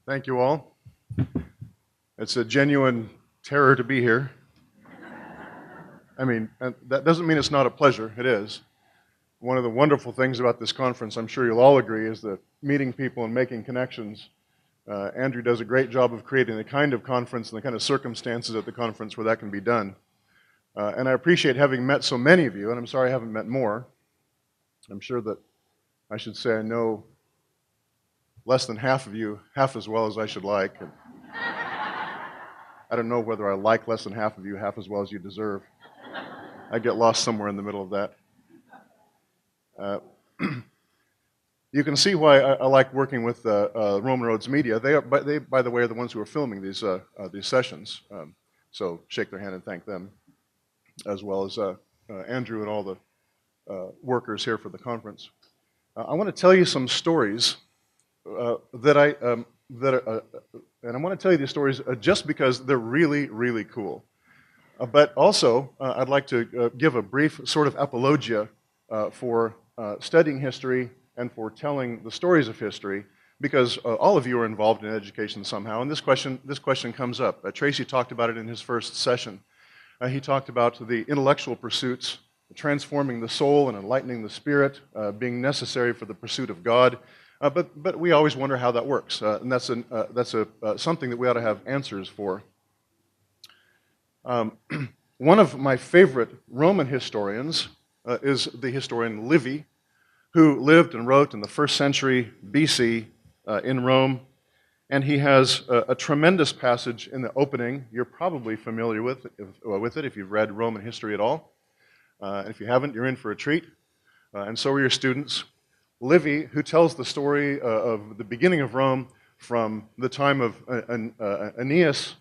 Thank you all. It's a genuine terror to be here. I mean, that doesn't mean it's not a pleasure. It is. One of the wonderful things about this conference, I'm sure you'll all agree, is that meeting people and making connections. Andrew does a great job of creating the kind of conference and the kind of circumstances at the conference where that can be done. And I appreciate having met so many of you, and I'm sorry I haven't met more. I'm sure that I should say I know less than half of you, half as well as I should like. And I don't know whether I like less than half of you half as well as you deserve. I get lost somewhere in the middle of that. You can see why I like working with Roman Roads Media. They, by the way, are the ones who are filming these sessions. So shake their hand and thank them, as well as Andrew and all the workers here for the conference. I want to tell you some stories and I want to tell you these stories just because they're really, really cool. But also, I'd like to give a brief sort of apologia for studying history and for telling the stories of history, because all of you are involved in education somehow, and this question comes up. Tracy talked about it in his first session. He talked about the intellectual pursuits, transforming the soul and enlightening the spirit, being necessary for the pursuit of God. But we always wonder how that works, and that's something that we ought to have answers for. One of my favorite Roman historians is the historian Livy, who lived and wrote in the 1st century BC in Rome, and he has a tremendous passage in the opening. You're probably familiar with it if you've read Roman history at all. And if you haven't, you're in for a treat, and so are your students. Livy, who tells the story of the beginning of Rome from the time of Aeneas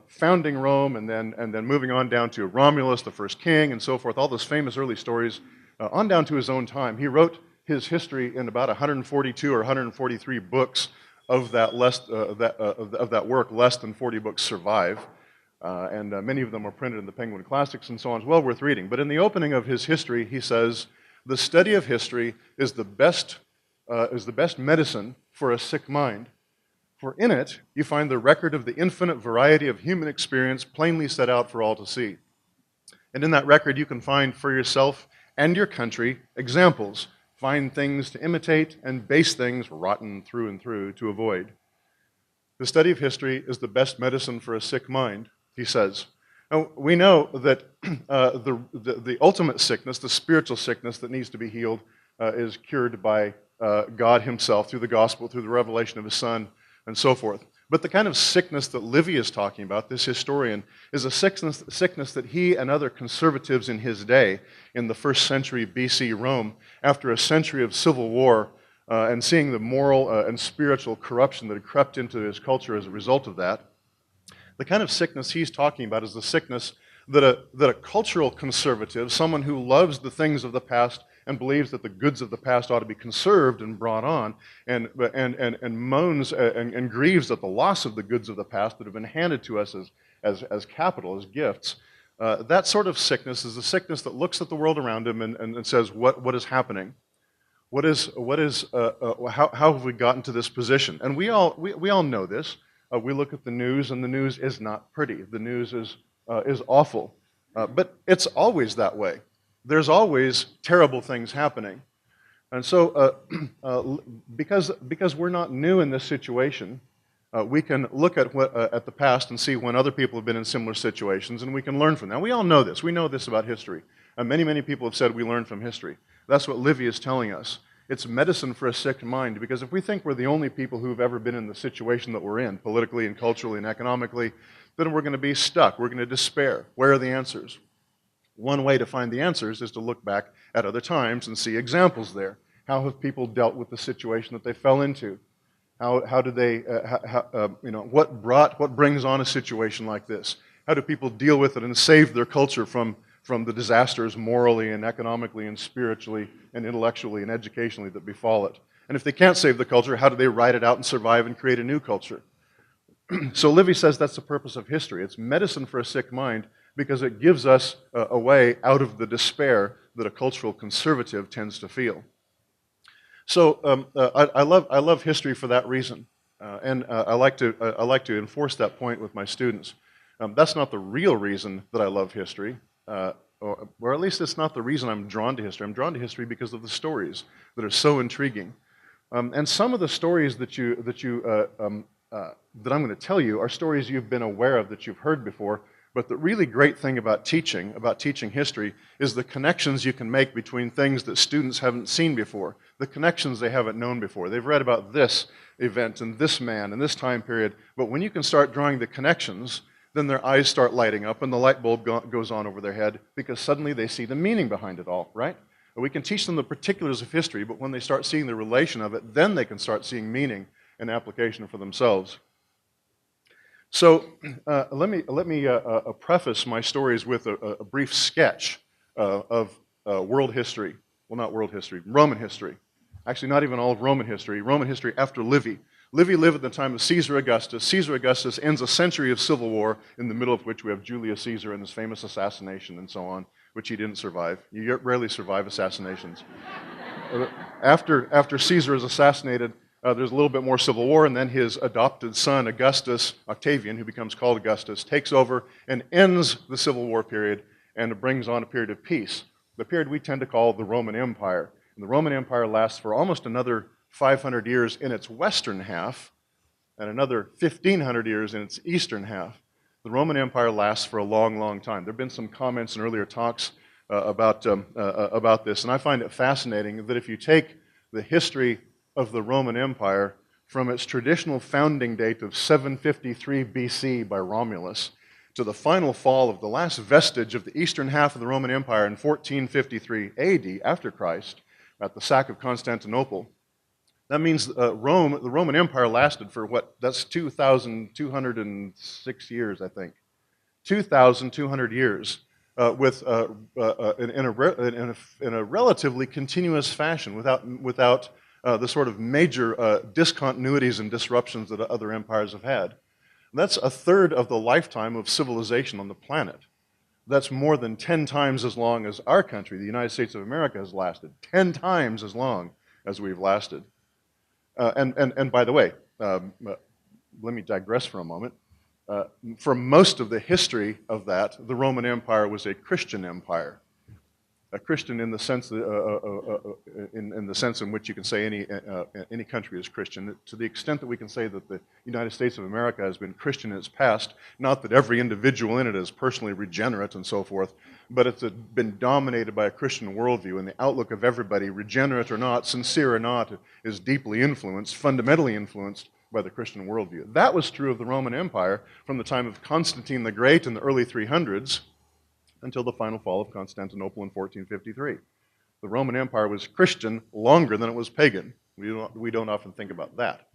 founding Rome and then moving on down to Romulus, the first king, and so forth, all those famous early stories, on down to his own time. He wrote his history in about 142 or 143 books. Of that work, less than 40 books survive, and many of them are printed in the Penguin Classics and so on. It's well worth reading. But in the opening of his history, he says, "The study of history is the best medicine for a sick mind. For in it you find the record of the infinite variety of human experience plainly set out for all to see. And in that record you can find for yourself and your country examples, fine things to imitate, and base things, rotten through and through, to avoid. The study of history is the best medicine for a sick mind," he says. Now, we know that the ultimate sickness, the spiritual sickness that needs to be healed, is cured by God himself through the gospel, through the revelation of his Son, and so forth. But the kind of sickness that Livy is talking about, this historian, is a sickness that he and other conservatives in his day, in the 1st century BC Rome, after a century of civil war, and seeing the moral and spiritual corruption that had crept into his culture as a result of that, the kind of sickness he's talking about is the sickness that a cultural conservative, someone who loves the things of the past and believes that the goods of the past ought to be conserved and brought on, and moans and grieves at the loss of the goods of the past that have been handed to us as capital, as gifts. That sort of sickness is a sickness that looks at the world around him and says, what is happening? How have we gotten to this position? And we all know this. We look at the news, and the news is not pretty. The news is awful. But it's always that way. There's always terrible things happening. And so because we're not new in this situation, we can look at the past and see when other people have been in similar situations, and we can learn from them. We all know this. We know this about history. Many people have said we learn from history. That's what Livy is telling us. It's medicine for a sick mind, because if we think we're the only people who've ever been in the situation that we're in, politically and culturally and economically, then we're going to be stuck. We're going to despair. Where are the answers? One way to find the answers is to look back at other times and see examples there. How have people dealt with the situation that they fell into? How do they, what brings on a situation like this? How do people deal with it and save their culture from the disasters morally and economically and spiritually and intellectually and educationally that befall it? And if they can't save the culture, how do they ride it out and survive and create a new culture? So Livy says that's the purpose of history. It's medicine for a sick mind because it gives us a way out of the despair that a cultural conservative tends to feel. So I love history for that reason. I like to enforce that point with my students. That's not the real reason that I love history, or at least it's not the reason I'm drawn to history. I'm drawn to history because of the stories that are so intriguing. And some of the stories that I'm going to tell you are stories you've been aware of, that you've heard before. But the really great thing about teaching history, is the connections you can make between things that students haven't seen before, the connections they haven't known before. They've read about this event and this man and this time period, but when you can start drawing the connections, then their eyes start lighting up and the light bulb goes on over their head, because suddenly they see the meaning behind it all, right? We can teach them the particulars of history, but when they start seeing the relation of it, then they can start seeing meaning and application for themselves. So let me preface my stories with a brief sketch of world history. Well, not world history, Roman history. Actually, not even all of Roman history after Livy. Livy lived at the time of Caesar Augustus. Caesar Augustus ends a century of civil war, in the middle of which we have Julius Caesar and his famous assassination and so on, which he didn't survive. You rarely survive assassinations. After Caesar is assassinated, there's a little bit more civil war, and then his adopted son, Augustus, Octavian, who becomes called Augustus, takes over and ends the civil war period and brings on a period of peace, the period we tend to call the Roman Empire. And the Roman Empire lasts for almost another 500 years in its western half and another 1,500 years in its eastern half. The Roman Empire lasts for a long, long time. There have been some comments in earlier talks about this, and I find it fascinating that if you take the history of the Roman Empire from its traditional founding date of 753 BC by Romulus to the final fall of the last vestige of the eastern half of the Roman Empire in 1453 AD, after Christ, at the sack of Constantinople, that means the Roman Empire lasted for what? That's 2,206 years, I think. 2,200 years in a relatively continuous fashion, without the sort of major discontinuities and disruptions that other empires have had. And that's a third of the lifetime of civilization on the planet. That's more than 10 times as long as our country, the United States of America, has lasted. 10 times as long as we've lasted. And by the way, let me digress for a moment. For most of the history of that, the Roman Empire was a Christian empire. A Christian in the sense in which you can say any country is Christian. To the extent that we can say that the United States of America has been Christian in its past, not that every individual in it is personally regenerate and so forth, but it's been dominated by a Christian worldview, and the outlook of everybody, regenerate or not, sincere or not, is deeply influenced, fundamentally influenced by the Christian worldview. That was true of the Roman Empire from the time of Constantine the Great in the early 300s until the final fall of Constantinople in 1453. The Roman Empire was Christian longer than it was pagan. We don't often think about that.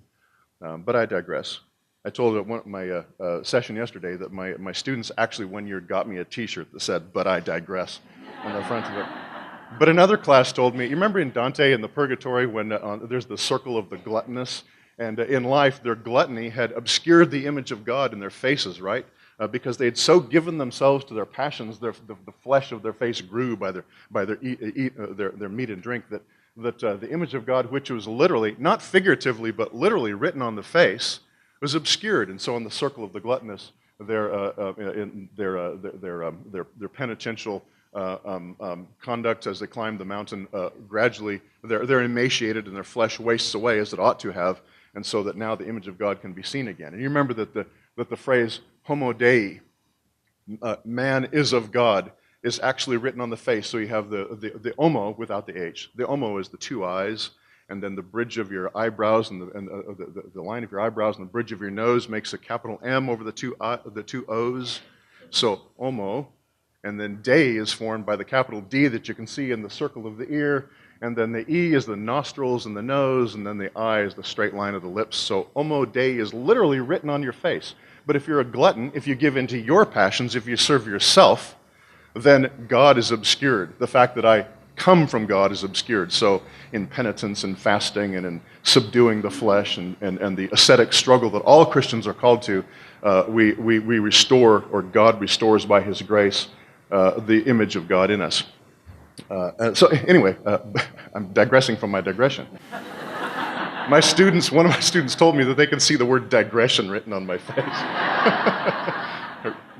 But I digress. I told at my session yesterday that my students actually one year got me a t-shirt that said, "But I digress," on the front of it. But another class told me, you remember in Dante in the Purgatory when there's the circle of the gluttonous? And in life, their gluttony had obscured the image of God in their faces, right? Because they had so given themselves to their passions, the flesh of their face grew by their meat and drink, that the image of God, which was literally, not figuratively, but literally written on the face, was obscured. And so in the circle of the gluttonous, their penitential conduct as they climb the mountain, gradually they're emaciated and their flesh wastes away as it ought to have, and so that now the image of God can be seen again. And you remember that the phrase homo dei, man is of God, is actually written on the face. So you have the homo without the H. The homo is the two eyes, and then the bridge of your eyebrows and the line of your eyebrows and the bridge of your nose makes a capital M over the two O's. So homo, and then dei is formed by the capital D that you can see in the circle of the ear, and then the E is the nostrils and the nose, and then the I is the straight line of the lips. So homo dei is literally written on your face. But if you're a glutton, if you give in to your passions, if you serve yourself, then God is obscured. The fact that I come from God is obscured. So in penitence and fasting and in subduing the flesh and the ascetic struggle that all Christians are called to, we restore, or God restores by His grace, the image of God in us. So anyway, I'm digressing from my digression. One of my students told me that they can see the word digression written on my face.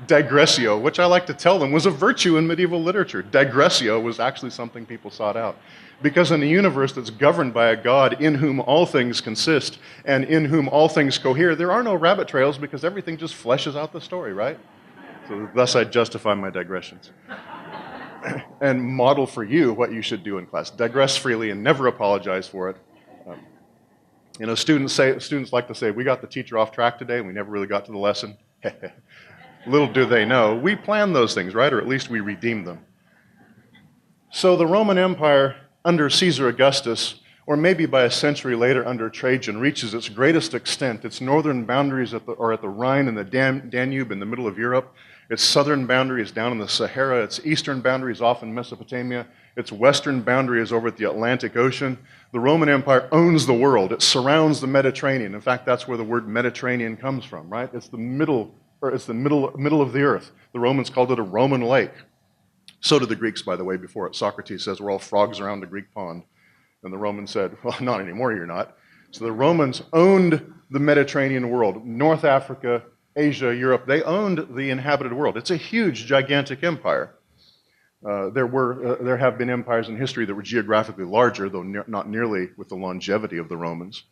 Digressio, which I like to tell them was a virtue in medieval literature. Digressio was actually something people sought out. Because in a universe that's governed by a God in whom all things consist and in whom all things cohere, there are no rabbit trails because everything just fleshes out the story, right? So thus I justify my digressions. And model for you what you should do in class. Digress freely and never apologize for it. Students like to say, we got the teacher off track today and we never really got to the lesson. Little do they know, we planned those things, right? Or at least we redeemed them. So the Roman Empire under Caesar Augustus, or maybe by a century later under Trajan, reaches its greatest extent. Its northern boundaries are at the Rhine and the Danube in the middle of Europe. Its southern boundary is down in the Sahara. Its eastern boundary is off in Mesopotamia. Its western boundary is over at the Atlantic Ocean. The Roman Empire owns the world. It surrounds the Mediterranean. In fact, that's where the word Mediterranean comes from, right? It's the middle of the earth. The Romans called it a Roman lake. So did the Greeks, by the way, before it. Socrates says we're all frogs around a Greek pond. And the Romans said, well, not anymore, you're not. So the Romans owned the Mediterranean world, North Africa, Asia, Europe. They owned the inhabited world. It's a huge, gigantic empire. There have been empires in history that were geographically larger, though not nearly with the longevity of the Romans.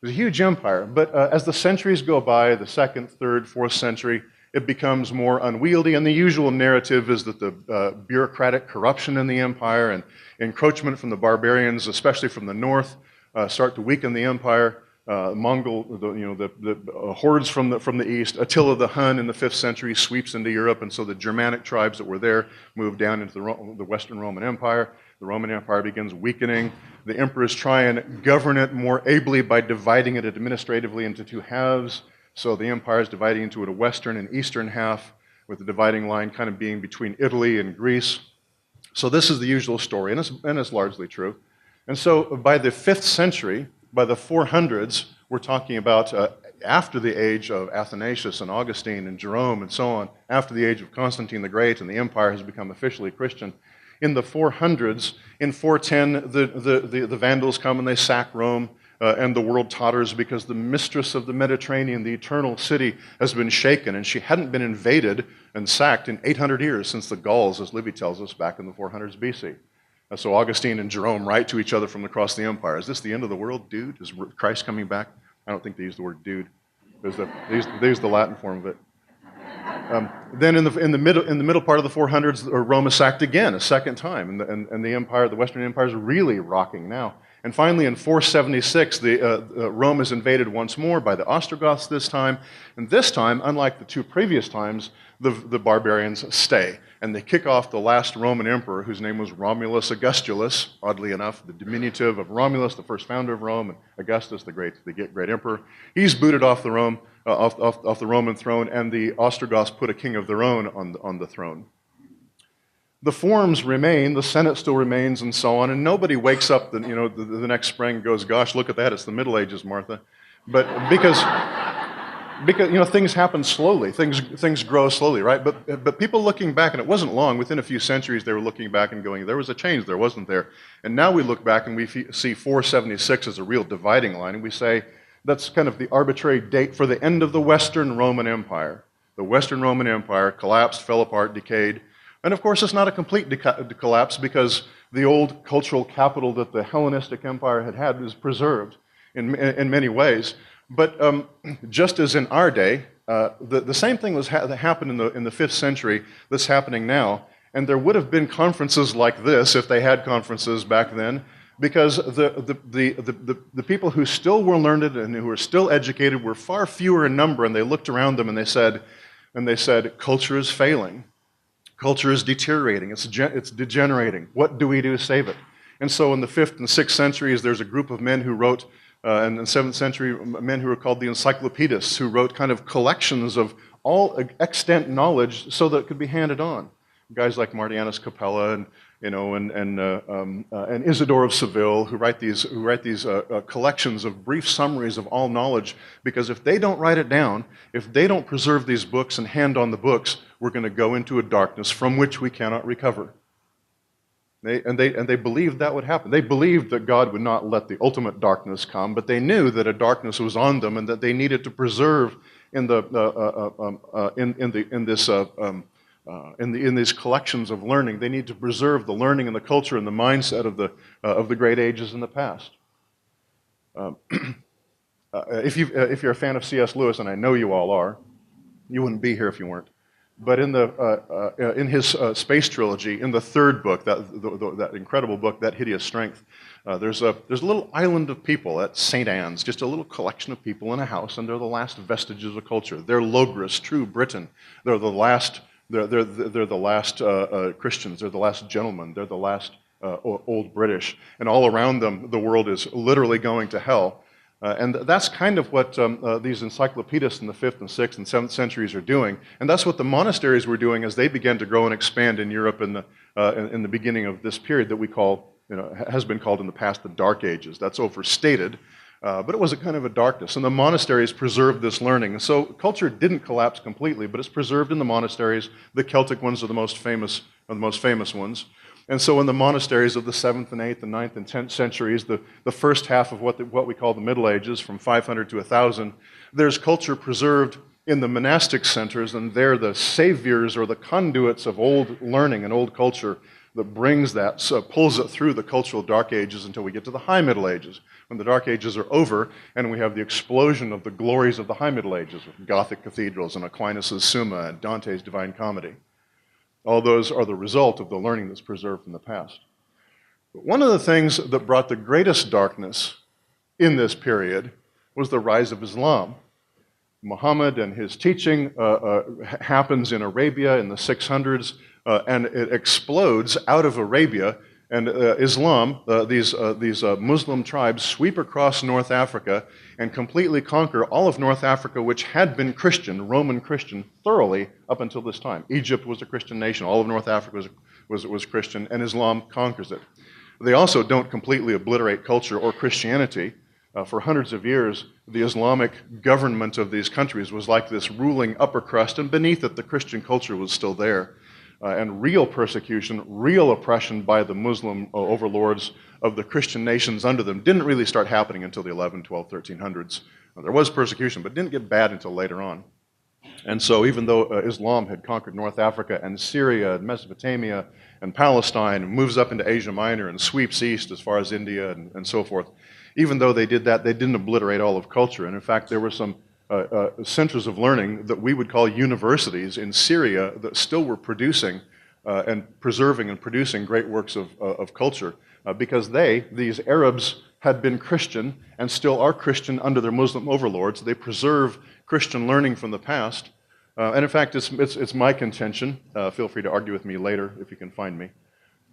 It was a huge empire, but as the centuries go by, the 2nd, 3rd, 4th century, it becomes more unwieldy, and the usual narrative is that the bureaucratic corruption in the empire and encroachment from the barbarians, especially from the north, start to weaken the empire. The hordes from the east. Attila the Hun in the 5th century sweeps into Europe, and so the Germanic tribes that were there move down into the Western Roman Empire. The Roman Empire begins weakening. The emperors try and govern it more ably by dividing it administratively into two halves. So the empire is dividing into a western and eastern half, with the dividing line kind of being between Italy and Greece. So this is the usual story, and it's largely true. And so by the 5th century, by the 400s, we're talking about after the age of Athanasius and Augustine and Jerome and so on, after the age of Constantine the Great, and the empire has become officially Christian. In the 400s, in 410, the Vandals come and they sack Rome, and the world totters because the mistress of the Mediterranean, the eternal city, has been shaken, and she hadn't been invaded and sacked in 800 years since the Gauls, as Livy tells us, back in the 400s BC. So Augustine and Jerome write to each other from across the empire. Is this the end of the world, dude? Is Christ coming back? I don't think they use the word dude. They use the Latin form of it. Then in the middle part of the 400s, Rome is sacked again, a second time, and the empire, the Western Empire, is really rocking now. And finally, in 476, Rome is invaded once more by the Ostrogoths this time. And this time, unlike the two previous times, the barbarians stay. And they kick off the last Roman emperor, whose name was Romulus Augustulus, oddly enough, the diminutive of Romulus, the first founder of Rome, and Augustus, the great emperor. He's booted off the Roman throne, and the Ostrogoths put a king of their own on the throne. The forms remain, the Senate still remains, and so on, and nobody wakes up the next spring and goes, gosh, look at that, it's the Middle Ages, Martha. But because things happen slowly, things grow slowly, right? But people looking back, and it wasn't long, within a few centuries they were looking back and going, there was a change there, wasn't there? And now we look back and we see 476 as a real dividing line, and we say that's kind of the arbitrary date for the end of the Western Roman Empire. The Western Roman Empire collapsed, fell apart, decayed. And of course, it's not a complete collapse, because the old cultural capital that the Hellenistic Empire had is preserved in many ways. But just as in our day, the same thing that happened in the 5th century that's happening now. And there would have been conferences like this if they had conferences back then, because the people who still were learned and who were still educated were far fewer in number, and they looked around them and they said, culture is failing. Culture is deteriorating, it's degenerating. What do we do to save it? And so in the 5th and 6th centuries, there's a group of men who wrote, and in the 7th century, men who were called the encyclopedists, who wrote kind of collections of all extant knowledge so that it could be handed on. Guys like Martianus Capella and Isidore of Seville, who write these collections of brief summaries of all knowledge, because if they don't write it down, if they don't preserve these books and hand on the books, we're going to go into a darkness from which we cannot recover. They believed that would happen. They believed that God would not let the ultimate darkness come, but they knew that a darkness was on them and that they needed to preserve in these collections of learning. They need to preserve the learning and the culture and the mindset of the great ages in the past. If you're a fan of C.S. Lewis, and I know you all are, you wouldn't be here if you weren't. But in his space trilogy, in the third book, that incredible book, That Hideous Strength, there's a little island of people at St. Anne's, just a little collection of people in a house, and they're the last vestiges of culture. They're Logres, true Britain. They're the last. They're the last Christians. They're the last gentlemen. They're the last old British. And all around them, the world is literally going to hell. And that's kind of what these encyclopedists in the 5th and 6th and 7th centuries are doing. And that's what the monasteries were doing as they began to grow and expand in Europe in the beginning of this period that we call, has been called in the past the Dark Ages. That's overstated, but it was a kind of a darkness. And the monasteries preserved this learning. And so culture didn't collapse completely, but it's preserved in the monasteries. The Celtic ones are the most famous ones. And so in the monasteries of the 7th and 8th and 9th and 10th centuries, the first half of what we call the Middle Ages, from 500 to 1000, there's culture preserved in the monastic centers, and they're the saviors or the conduits of old learning and old culture that brings that, so pulls it through the cultural Dark Ages until we get to the High Middle Ages, when the Dark Ages are over and we have the explosion of the glories of the High Middle Ages, with Gothic cathedrals and Aquinas' Summa and Dante's Divine Comedy. All those are the result of the learning that's preserved from the past. But one of the things that brought the greatest darkness in this period was the rise of Islam. Muhammad and his teaching happens in Arabia in the 600s, and it explodes out of Arabia. And Islam, these Muslim tribes, sweep across North Africa and completely conquer all of North Africa, which had been Christian, Roman Christian, thoroughly up until this time. Egypt was a Christian nation. All of North Africa was Christian, and Islam conquers it. They also don't completely obliterate culture or Christianity. For hundreds of years, the Islamic government of these countries was like this ruling upper crust, and beneath it, the Christian culture was still there. And real persecution, real oppression by the Muslim overlords of the Christian nations under them didn't really start happening until the 11, 12, 1300s. There was persecution, but it didn't get bad until later on. And so even though Islam had conquered North Africa and Syria and Mesopotamia and Palestine, and moves up into Asia Minor and sweeps east as far as India and so forth, even though they did that, they didn't obliterate all of culture. And in fact, there were some centers of learning that we would call universities in Syria that still were producing and preserving and producing great works of culture because these Arabs, had been Christian and still are Christian under their Muslim overlords. They preserve Christian learning from the past. And in fact, it's my contention, feel free to argue with me later if you can find me,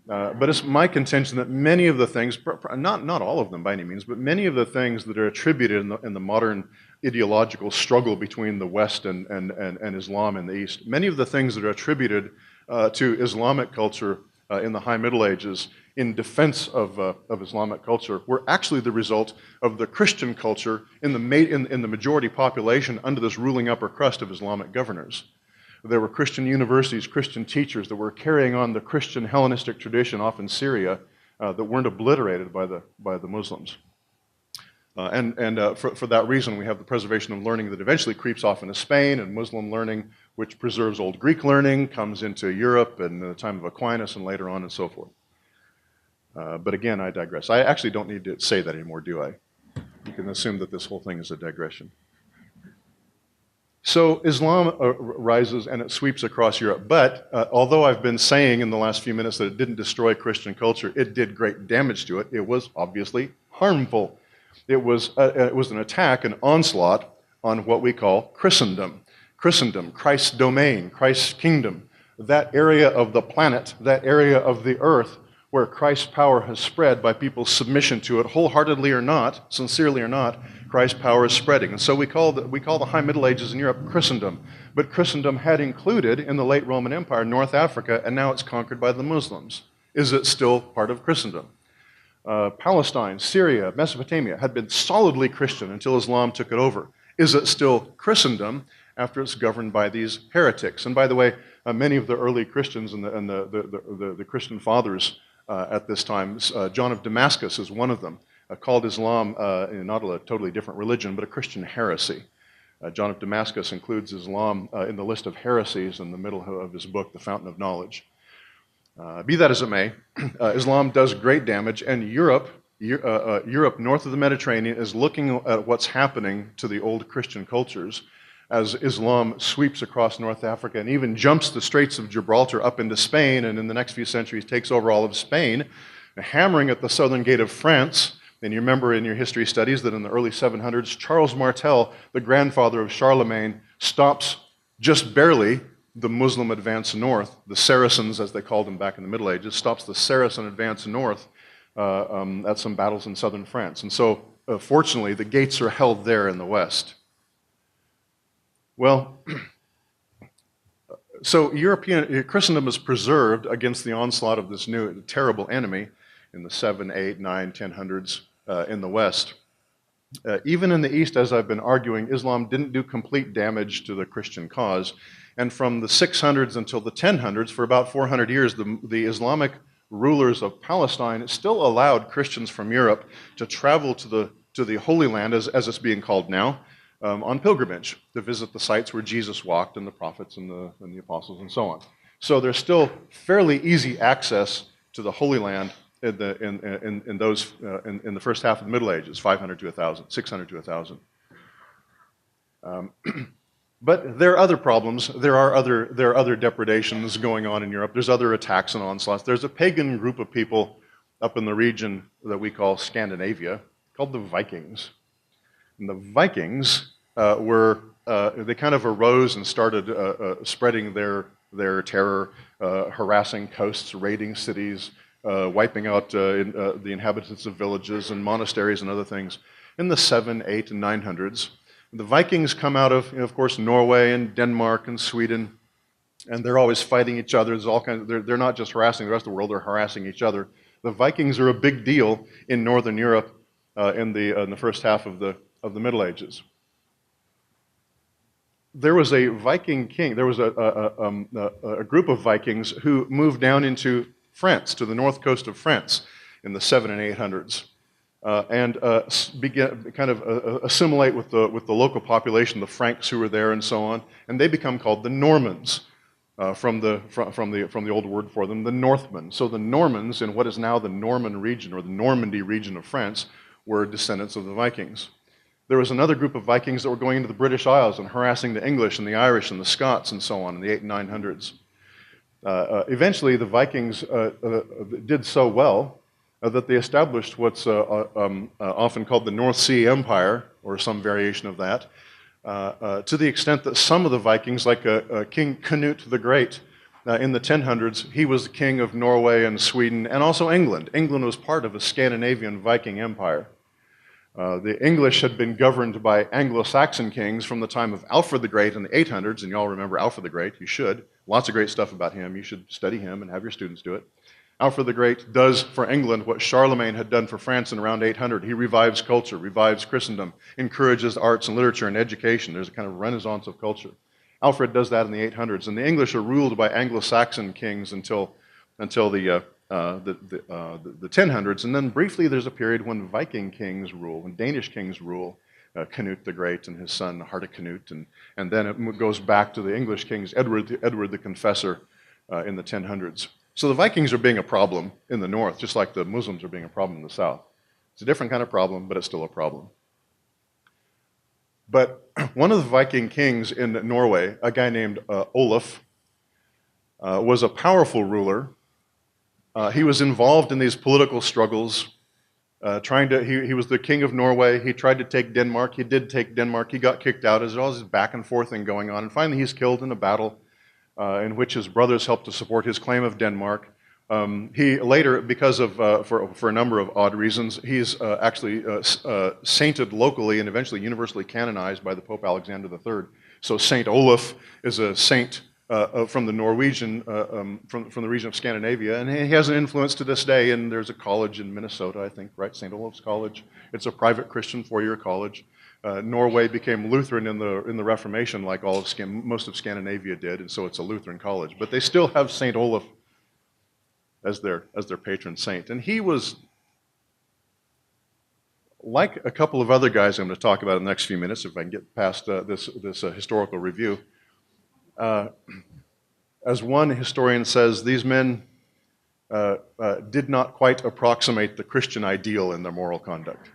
but it's my contention that many of the things, not all of them by any means, but many of the things that are attributed in the modern ideological struggle between the West and Islam in the East, many of the things that are attributed to Islamic culture in the High Middle Ages in defense of Islamic culture were actually the result of the Christian culture in the majority population under this ruling upper crust of Islamic governors. There were Christian universities, Christian teachers that were carrying on the Christian Hellenistic tradition off in Syria that weren't obliterated by the Muslims. For that reason, we have the preservation of learning that eventually creeps off into Spain, and Muslim learning, which preserves Old Greek learning, comes into Europe in the time of Aquinas and later on and so forth. But again, I digress. I actually don't need to say that anymore, do I? You can assume that this whole thing is a digression. So Islam rises and it sweeps across Europe. But although I've been saying in the last few minutes that it didn't destroy Christian culture, it did great damage to it. It was obviously harmful. It was an attack, an onslaught on what we call Christendom. Christendom, Christ's domain, Christ's kingdom, that area of the planet, that area of the earth where Christ's power has spread by people's submission to it, wholeheartedly or not, sincerely or not, Christ's power is spreading. And so we call the High Middle Ages in Europe Christendom. But Christendom had included in the late Roman Empire North Africa, and now it's conquered by the Muslims. Is it still part of Christendom? Palestine, Syria, Mesopotamia had been solidly Christian until Islam took it over. Is it still Christendom after it's governed by these heretics? And by the way, many of the early Christians and the Christian fathers at this time. John of Damascus is one of them, called Islam not a totally different religion, but a Christian heresy. John of Damascus includes Islam in the list of heresies in the middle of his book, The Fountain of Knowledge. Be that as it may, Islam does great damage, and Europe north of the Mediterranean is looking at what's happening to the old Christian cultures as Islam sweeps across North Africa and even jumps the Straits of Gibraltar up into Spain, and in the next few centuries takes over all of Spain, hammering at the southern gate of France. And you remember in your history studies that in the early 700s, Charles Martel, the grandfather of Charlemagne, stops just barely the Muslim advance north, the Saracens, as they called them back in the Middle Ages, stops the Saracen advance north at some battles in southern France. And so, fortunately, the gates are held there in the west. Well, so European Christendom is preserved against the onslaught of this new terrible enemy in the 7, 8, 9, 1000s in the west. Even in the east, as I've been arguing, Islam didn't do complete damage to the Christian cause. And from the 600s until the 1000s, for about 400 years, the Islamic rulers of Palestine still allowed Christians from Europe to travel to the Holy Land, as it's being called now, on pilgrimage, to visit the sites where Jesus walked and the prophets and the apostles and so on. So there's still fairly easy access to the Holy Land in the first half of the Middle Ages, 500 to 1000, 600 to 1000. But there are other problems. There are other depredations going on in Europe. There's other attacks and onslaughts. There's a pagan group of people up in the region that we call Scandinavia called the Vikings. And the Vikings they kind of arose and started spreading their terror, harassing coasts, raiding cities, wiping out the inhabitants of villages and monasteries and other things in the 7, 8, and 900s. The Vikings come out of course, Norway and Denmark and Sweden, and they're always fighting each other. There's all kinds of, they're not just harassing the rest of the world, they're harassing each other. The Vikings are a big deal in Northern Europe in the first half of the Middle Ages. There was a Viking king, there was a group of Vikings who moved down into France, to the north coast of France in the 7 and 800s. And began kind of assimilate with the local population, the Franks who were there, and so on, and they become called the Normans from the old word for them, the Northmen. So the Normans in what is now the Norman region or the Normandy region of France were descendants of the Vikings. There was another group of Vikings that were going into the British Isles and harassing the English and the Irish and the Scots and so on in the 8 and 900s. Eventually, the Vikings did so well that they established what's often called the North Sea Empire, or some variation of that, to the extent that some of the Vikings, like King Canute the Great, in the 1000s, he was the king of Norway and Sweden, and also England. England was part of a Scandinavian Viking empire. The English had been governed by Anglo-Saxon kings from the time of Alfred the Great in the 800s, and you all remember Alfred the Great, you should. Lots of great stuff about him. You should study him and have your students do it. Alfred the Great does for England what Charlemagne had done for France in around 800. He revives culture, revives Christendom, encourages arts and literature and education. There's a kind of renaissance of culture. Alfred does that in the 800s, and the English are ruled by Anglo-Saxon kings until the 1000s, and then briefly there's a period when Viking kings rule, when Danish kings rule, Canute the Great and his son Hardicanute, and then it goes back to the English kings, Edward the Confessor in the 1000s. So the Vikings are being a problem in the north, just like the Muslims are being a problem in the south. It's a different kind of problem, but it's still a problem. But one of the Viking kings in Norway, a guy named Olaf, was a powerful ruler. He was involved in these political struggles, he was the king of Norway. He tried to take Denmark. He did take Denmark. He got kicked out. There's all this back and forth thing going on. And finally, he's killed in a battle in which his brothers helped to support his claim of Denmark. He later, because of, for a number of odd reasons, he's actually sainted locally and eventually universally canonized by the Pope Alexander III. So Saint Olaf is a saint from the Norwegian, from the region of Scandinavia, and he has an influence to this day. And there's a college in Minnesota, I think, right? St. Olaf's College. It's a private Christian four-year college. Norway became Lutheran in the Reformation, like most of Scandinavia did, and so it's a Lutheran college. But they still have St. Olaf as their patron saint. And he was, like a couple of other guys I'm going to talk about in the next few minutes, if I can get past this historical review. As one historian says, these men did not quite approximate the Christian ideal in their moral conduct.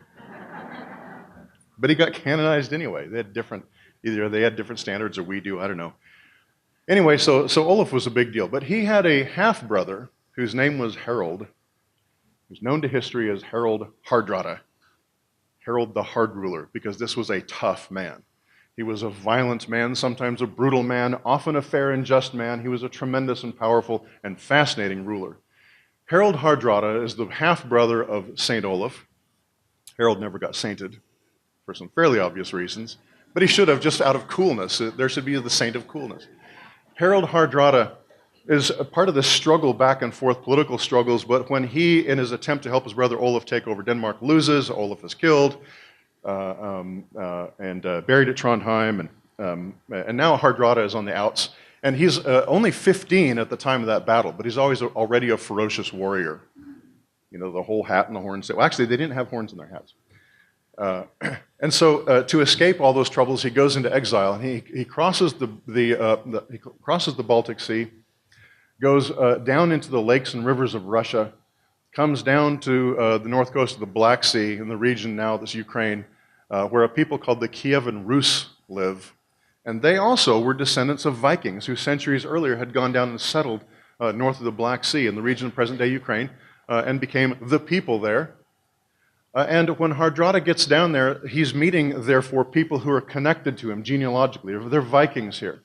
But he got canonized anyway. They had different, either they had different standards or we do, I don't know. Anyway, so Olaf was a big deal. But he had a half-brother whose name was Harold, who's known to history as Harold Hardrada, Harold the Hard Ruler, because this was a tough man. He was a violent man, sometimes a brutal man, often a fair and just man. He was a tremendous and powerful and fascinating ruler. Harold Hardrada is the half-brother of Saint Olaf. Harold never got sainted for some fairly obvious reasons, but he should have, just out of coolness. There should be the saint of coolness. Harold Hardrada is a part of this struggle back and forth, political struggles, but when he, in his attempt to help his brother Olaf take over Denmark, loses, Olaf is killed, and buried at Trondheim, and now Hardrada is on the outs. And he's only 15 at the time of that battle, but he's already a ferocious warrior. You know, the whole hat and the horns. Well, actually, they didn't have horns in their hats. And so, to escape all those troubles, he goes into exile, and he crosses he crosses the Baltic Sea, goes down into the lakes and rivers of Russia, comes down to the north coast of the Black Sea, in the region now that's Ukraine, where a people called the Kievan Rus live. And they also were descendants of Vikings, who centuries earlier had gone down and settled north of the Black Sea in the region of present-day Ukraine, and became the people there. And when Hardrada gets down there, he's meeting, therefore, people who are connected to him genealogically. They're Vikings here.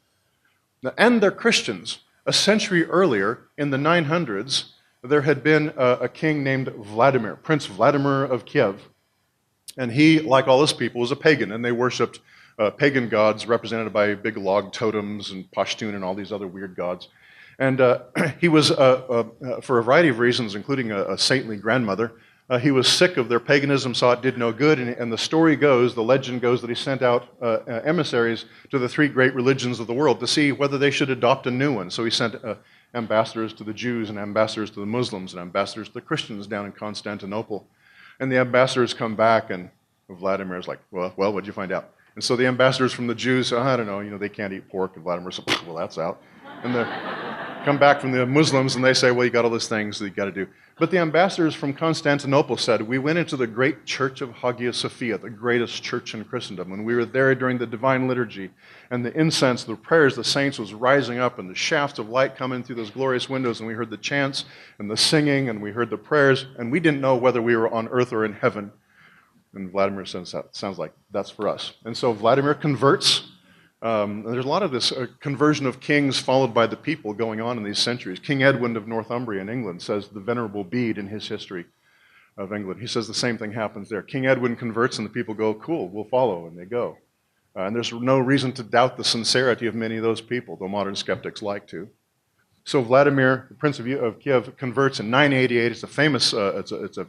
And they're Christians. A century earlier, in the 900s, there had been a king named Vladimir, Prince Vladimir of Kiev. And he, like all his people, was a pagan, and they worshipped pagan gods represented by big log totems and Pashtun and all these other weird gods. And he was, for a variety of reasons, including a saintly grandmother, he was sick of their paganism, saw it did no good, and the story goes, the legend goes, that he sent out emissaries to the three great religions of the world to see whether they should adopt a new one. So he sent ambassadors to the Jews and ambassadors to the Muslims and ambassadors to the Christians down in Constantinople. And the ambassadors come back, and Vladimir's like, well, what'd you find out? And so the ambassadors from the Jews say, I don't know, they can't eat pork. And Vladimir said, well, that's out. And they come back from the Muslims, and they say, well, you got all these things that you got to do. But the ambassadors from Constantinople said, we went into the great church of Hagia Sophia, the greatest church in Christendom, and we were there during the divine liturgy, and the incense, the prayers, the saints was rising up, and the shafts of light coming through those glorious windows, and we heard the chants and the singing, and we heard the prayers, and we didn't know whether we were on earth or in heaven. And Vladimir says, sounds like that's for us. And so Vladimir converts. And there's a lot of this conversion of kings followed by the people going on in these centuries. King Edwin of Northumbria in England says the Venerable Bede in his history of England. He says the same thing happens there. King Edwin converts and the people go, cool, we'll follow, and they go. And there's no reason to doubt the sincerity of many of those people, though modern skeptics like to. So Vladimir, the Prince of Kiev, converts in 988. It's a famous, it's a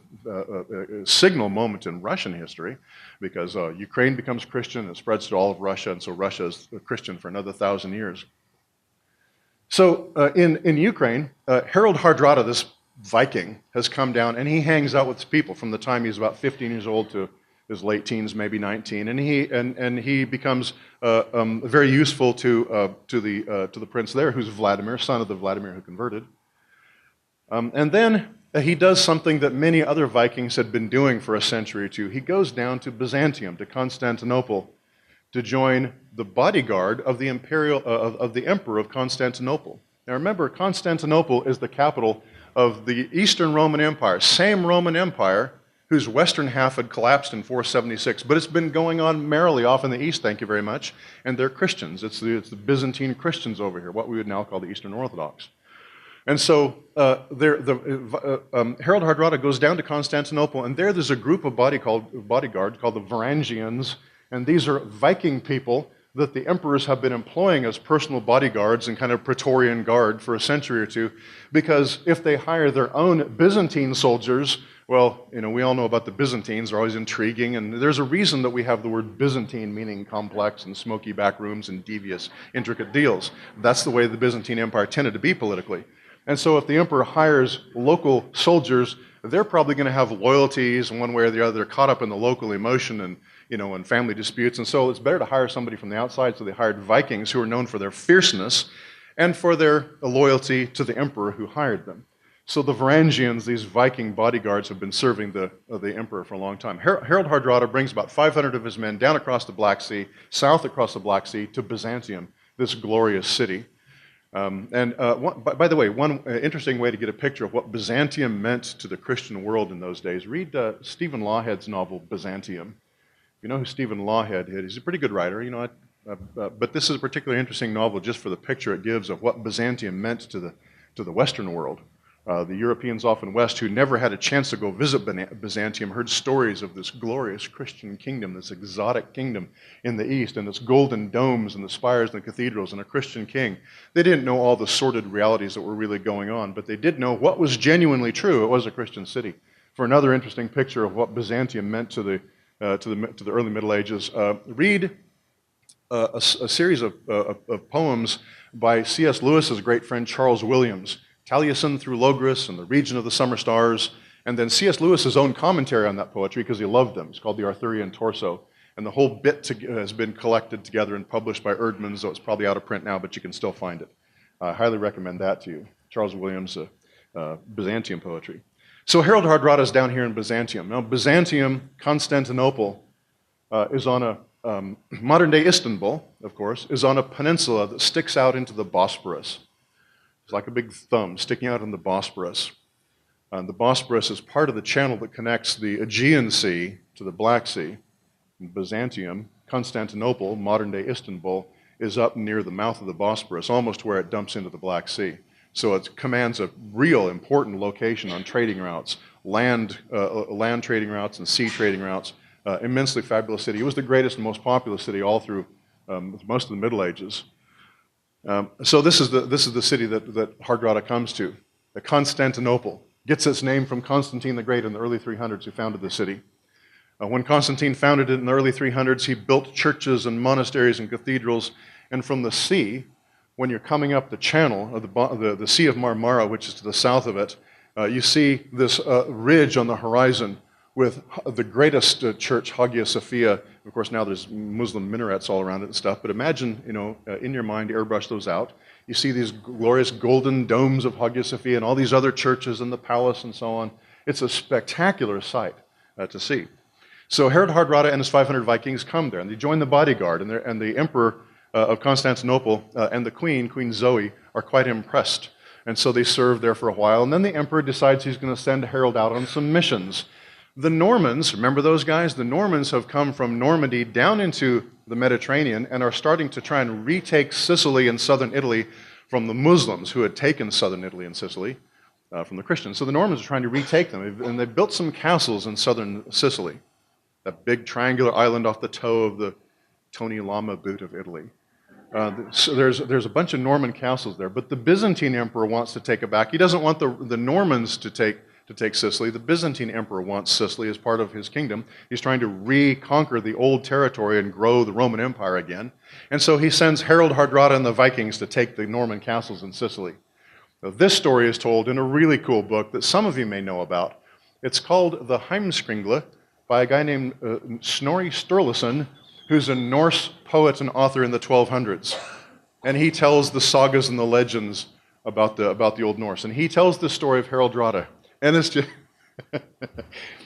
signal moment in Russian history, because Ukraine becomes Christian and spreads to all of Russia, and so Russia is Christian for another 1,000 years. So in Ukraine, Harold Hardrada, this Viking, has come down, and he hangs out with his people from the time he's about 15 years old to his late teens, maybe 19, and he becomes very useful to the prince there, who's Vladimir, son of the Vladimir who converted. And then he does something that many other Vikings had been doing for a century or two. He goes down to Byzantium, to Constantinople, to join the bodyguard of the emperor of Constantinople. Now remember, Constantinople is the capital of the Eastern Roman Empire, same Roman Empire whose western half had collapsed in 476, but it's been going on merrily off in the east, thank you very much, and they're Christians. It's the Byzantine Christians over here, what we would now call the Eastern Orthodox. And so Harold Hardrada goes down to Constantinople, and there's a group of bodyguards called the Varangians, and these are Viking people that the emperors have been employing as personal bodyguards and kind of Praetorian guard for a century or two, because if they hire their own Byzantine soldiers, well, we all know about the Byzantines. They're always intriguing, and there's a reason that we have the word Byzantine, meaning complex and smoky back rooms and devious, intricate deals. That's the way the Byzantine Empire tended to be politically. And so if the emperor hires local soldiers, they're probably going to have loyalties in one way or the other. They're caught up in the local emotion and, and family disputes. And so it's better to hire somebody from the outside. So they hired Vikings, who are known for their fierceness and for their loyalty to the emperor who hired them. So the Varangians, these Viking bodyguards, have been serving the emperor for a long time. Harald Hardrada brings about 500 of his men down across the Black Sea, south across the Black Sea, to Byzantium, this glorious city. By the way, one interesting way to get a picture of what Byzantium meant to the Christian world in those days, read Stephen Lawhead's novel, Byzantium. If you know who Stephen Lawhead is, he's a pretty good writer, but this is a particularly interesting novel just for the picture it gives of what Byzantium meant to the Western world. The Europeans off in West who never had a chance to go visit Byzantium heard stories of this glorious Christian kingdom, this exotic kingdom in the East, and its golden domes and the spires and the cathedrals and a Christian king. They didn't know all the sordid realities that were really going on, but they did know what was genuinely true. It was a Christian city. For another interesting picture of what Byzantium meant to the early Middle Ages, read a series of poems by C.S. Lewis's great friend Charles Williams, Taliesin through Logris and the region of the summer stars, and then C.S. Lewis's own commentary on that poetry because he loved them. It's called the Arthurian Torso, and the whole bit has been collected together and published by Erdmann, so it's probably out of print now, but you can still find it. I highly recommend that to you. Charles Williams' Byzantium poetry. So Harald Hardrada is down here in Byzantium. Now Byzantium, Constantinople, is on a, modern-day Istanbul, of course, is on a peninsula that sticks out into the Bosporus. It's like a big thumb sticking out in the Bosporus. The Bosporus is part of the channel that connects the Aegean Sea to the Black Sea. And Byzantium, Constantinople, modern-day Istanbul, is up near the mouth of the Bosporus, almost where it dumps into the Black Sea. So it commands a real important location on trading routes, land trading routes and sea trading routes. Immensely fabulous city. It was the greatest and most populous city all through most of the Middle Ages. So this is the city that Hardrada comes to. Constantinople gets its name from Constantine the Great in the early 300s, who founded the city. When Constantine founded it in the early 300s, he built churches and monasteries and cathedrals. And from the sea, when you're coming up the channel of the Sea of Marmara, which is to the south of it, you see this ridge on the horizon with the greatest church, Hagia Sophia. Of course, now there's Muslim minarets all around it and stuff, but imagine, in your mind, airbrush those out. You see these glorious golden domes of Hagia Sophia and all these other churches and the palace and so on. It's a spectacular sight to see. So Harald Hardrada and his 500 Vikings come there, and they join the bodyguard, and the emperor of Constantinople and the Queen Zoe, are quite impressed. And so they serve there for a while, and then the emperor decides he's going to send Harald out on some missions. The Normans, remember those guys? The Normans have come from Normandy down into the Mediterranean and are starting to try and retake Sicily and southern Italy from the Muslims who had taken southern Italy and Sicily from the Christians. So the Normans are trying to retake them, and they've built some castles in southern Sicily, that big triangular island off the toe of the Tony Lama boot of Italy. So there's a bunch of Norman castles there, but the Byzantine emperor wants to take it back. He doesn't want the Normans to take Sicily. The Byzantine emperor wants Sicily as part of his kingdom. He's trying to reconquer the old territory and grow the Roman Empire again. And so he sends Harald Hardrada and the Vikings to take the Norman castles in Sicily. Now, this story is told in a really cool book that some of you may know about. It's called The Heimskringla by a guy named Snorri Sturluson, who's a Norse poet and author in the 1200s. And he tells the sagas and the legends about the Old Norse. And he tells the story of Harald Hardrada. And it's just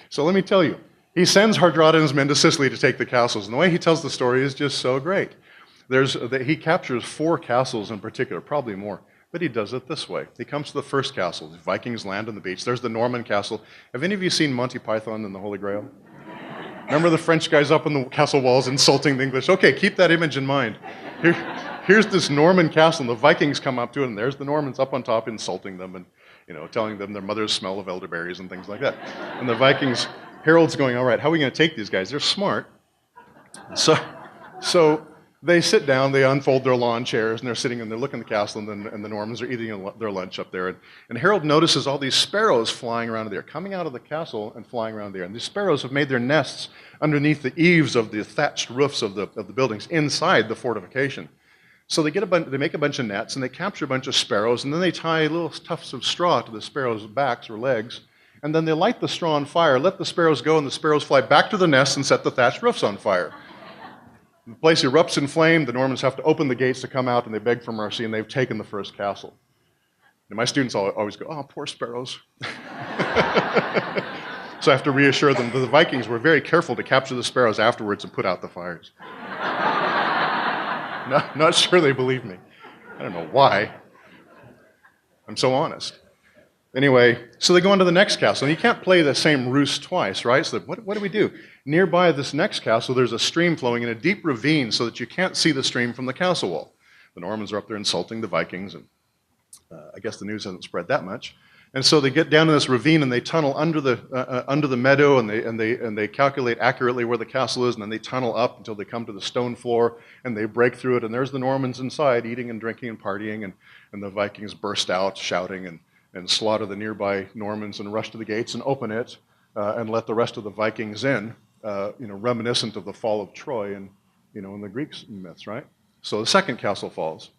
so let me tell you, he sends Hardrada and his men to Sicily to take the castles, and the way he tells the story is just so great. He captures 4 castles in particular, probably more, but he does it this way. He comes to the first castle. The Vikings land on the beach. There's the Norman castle. Have any of you seen Monty Python and the Holy Grail? Remember the French guys up on the castle walls insulting the English? Okay, keep that image in mind. Here's this Norman castle, and the Vikings come up to it, and there's the Normans up on top insulting them and telling them their mothers smell of elderberries and things like that. And the Vikings, Harold's going, all right, how are we going to take these guys? They're smart. So they sit down, they unfold their lawn chairs, and they're sitting and they're looking at the castle, and the Normans are eating their lunch up there. And Harold notices all these sparrows flying around there, coming out of the castle and flying around there. And these sparrows have made their nests underneath the eaves of the thatched roofs of the buildings inside the fortification. So they make a bunch of nets, and they capture a bunch of sparrows, and then they tie little tufts of straw to the sparrows' backs or legs, and then they light the straw on fire, let the sparrows go, and the sparrows fly back to the nest and set the thatched roofs on fire. The place erupts in flame. The Normans have to open the gates to come out, and they beg for mercy, and they've taken the first castle. And my students always go, "Oh, poor sparrows." So I have to reassure them that the Vikings were very careful to capture the sparrows afterwards and put out the fires. Not sure they believe me. I don't know why. I'm so honest. Anyway, so they go on to the next castle, and you can't play the same roost twice, right? So what do we do? Nearby this next castle, there's a stream flowing in a deep ravine so that you can't see the stream from the castle wall. The Normans are up there insulting the Vikings, and I guess the news hasn't spread that much. And so they get down in this ravine and they tunnel under the meadow, and they calculate accurately where the castle is, and then they tunnel up until they come to the stone floor, and they break through it, and there's the Normans inside eating and drinking and partying, and the Vikings burst out shouting and slaughter the nearby Normans and rush to the gates and open it and let the rest of the Vikings in, reminiscent of the fall of Troy and in the Greek myths, right? So the second castle falls.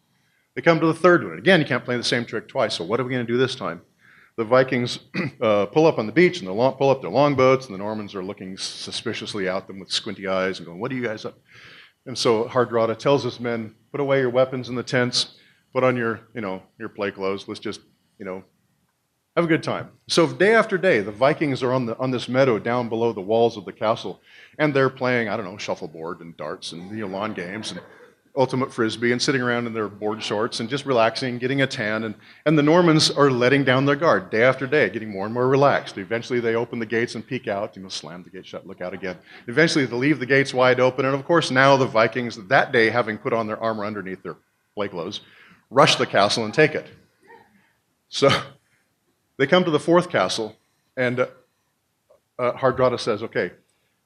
They come to the third one. Again, you can't play the same trick twice, so what are we going to do this time? The Vikings pull up on the beach, and they pull up their longboats, and the Normans are looking suspiciously at them with squinty eyes and going, "What are you guys up?" And so Hardrada tells his men, "Put away your weapons in the tents, put on your play clothes. Let's just, have a good time." So day after day, the Vikings are on this meadow down below the walls of the castle, and they're playing, shuffleboard and darts and lawn games and ultimate frisbee and sitting around in their board shorts and just relaxing, getting a tan, and the Normans are letting down their guard day after day, getting more and more relaxed. Eventually they open the gates and peek out, slam the gate shut, look out again. Eventually they leave the gates wide open, and of course now the Vikings, that day having put on their armor underneath their play clothes, rush the castle and take it. So they come to the fourth castle, and Hardrada says, "Okay,